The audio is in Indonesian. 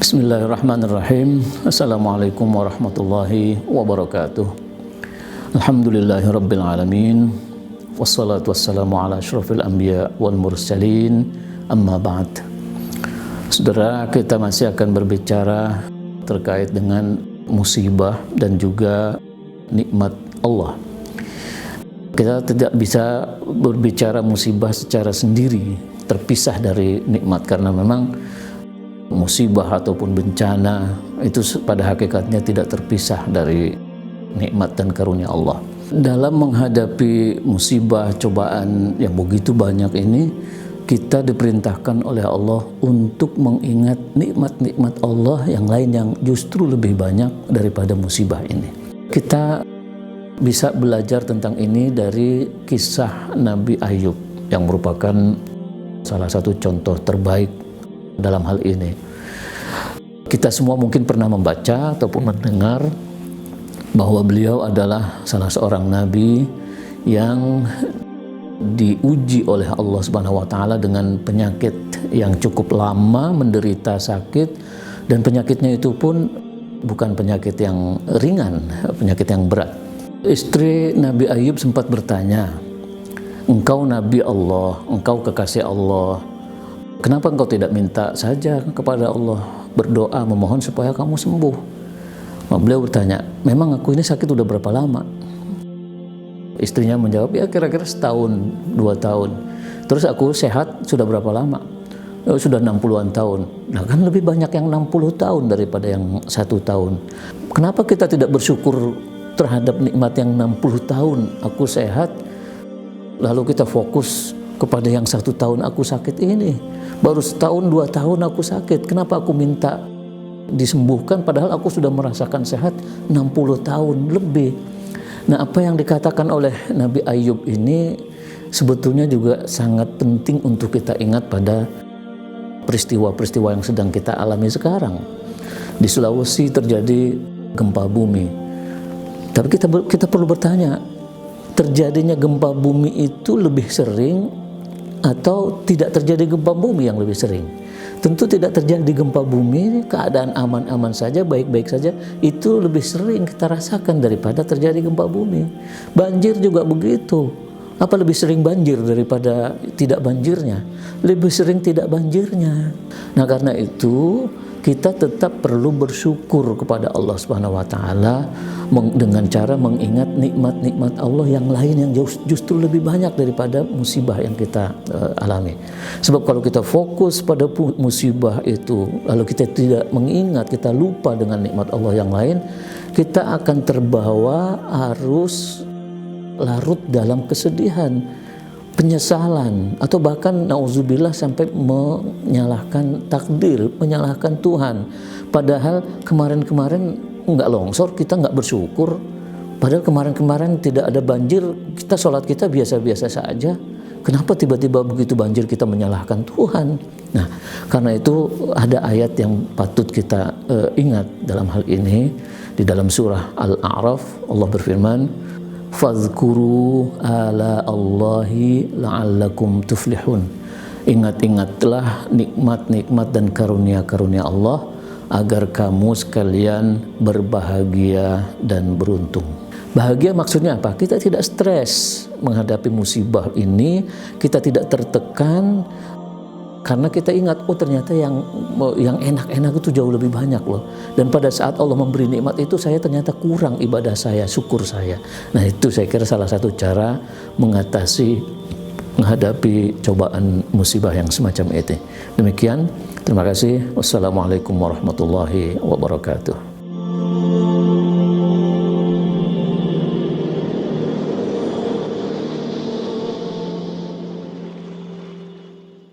Bismillahirrahmanirrahim. Assalamualaikum warahmatullahi wabarakatuh. Alhamdulillahirabbil alamin. Wassalatu wassalamu ala asyrafil anbiya wal mursalin. Amma ba'd. Saudara, kita masih akan berbicara terkait dengan musibah dan juga nikmat Allah. Kita tidak bisa berbicara musibah secara sendiri, terpisah dari nikmat, karena memang musibah ataupun bencana itu pada hakikatnya tidak terpisah dari nikmat dan karunia Allah. Dalam menghadapi musibah, cobaan yang begitu banyak ini, kita diperintahkan oleh Allah untuk mengingat nikmat-nikmat Allah yang lain yang justru lebih banyak daripada musibah ini. Kita bisa belajar tentang ini dari kisah Nabi Ayub yang merupakan salah satu contoh terbaik dalam hal ini. Kita semua mungkin pernah membaca ataupun mendengar bahwa beliau adalah salah seorang nabi yang diuji oleh Allah Subhanahu wa taala dengan penyakit yang cukup lama, menderita sakit, dan penyakitnya itu pun bukan penyakit yang ringan, penyakit yang berat. Istri Nabi Ayub sempat bertanya, "Engkau nabi Allah, engkau kekasih Allah, kenapa engkau tidak minta saja kepada Allah, berdoa memohon supaya kamu sembuh?" Beliau bertanya, "Memang aku ini sakit udah berapa lama?" Istrinya menjawab, "Ya kira-kira setahun, 2 tahun. Terus aku sehat sudah berapa lama?" "Oh, sudah 60-an tahun." Nah, kan lebih banyak yang 60 tahun daripada yang 1 tahun. Kenapa kita tidak bersyukur terhadap nikmat yang 60 tahun aku sehat, lalu kita fokus kepada yang 1 tahun aku sakit ini? Baru setahun 2 tahun aku sakit, kenapa aku minta disembuhkan padahal aku sudah merasakan sehat 60 tahun lebih? Nah, apa yang dikatakan oleh Nabi Ayub ini sebetulnya juga sangat penting untuk kita ingat pada peristiwa-peristiwa yang sedang kita alami sekarang. Di Sulawesi terjadi gempa bumi. Tapi kita perlu bertanya, terjadinya gempa bumi itu lebih sering atau tidak terjadi gempa bumi yang lebih sering? Tentu tidak terjadi gempa bumi, keadaan aman-aman saja, baik-baik saja, itu lebih sering kita rasakan daripada terjadi gempa bumi. Banjir juga begitu. Apa lebih sering banjir daripada tidak banjirnya? Lebih sering tidak banjirnya. Nah, karena itu kita tetap perlu bersyukur kepada Allah Subhanahu wa taala dengan cara mengingat nikmat-nikmat Allah yang lain yang justru lebih banyak daripada musibah yang kita alami. Sebab kalau kita fokus pada musibah itu, lalu kita tidak mengingat, kita lupa dengan nikmat Allah yang lain, kita akan terbawa arus larut dalam kesedihan, penyesalan, atau bahkan nauzubillah sampai menyalahkan takdir, menyalahkan Tuhan. Padahal kemarin-kemarin nggak longsor, kita nggak bersyukur. Padahal kemarin-kemarin tidak ada banjir, kita sholat kita biasa-biasa saja. Kenapa tiba-tiba begitu banjir kita menyalahkan Tuhan? Nah, karena itu ada ayat yang patut kita ingat dalam hal ini. Di dalam surah Al-A'raf Allah berfirman, "Fadhkuru ala Allahi la'allakum tuflihun." Ingat-ingatlah nikmat-nikmat dan karunia-karunia Allah agar kamu sekalian berbahagia dan beruntung. Bahagia maksudnya apa? Kita tidak stres menghadapi musibah ini, kita tidak tertekan karena kita ingat, oh ternyata yang enak-enak itu jauh lebih banyak loh. Dan pada saat Allah memberi nikmat itu, saya ternyata kurang ibadah saya, syukur saya. Nah, itu saya kira salah satu cara menghadapi cobaan musibah yang semacam itu. Demikian, terima kasih. Wassalamualaikum warahmatullahi wabarakatuh.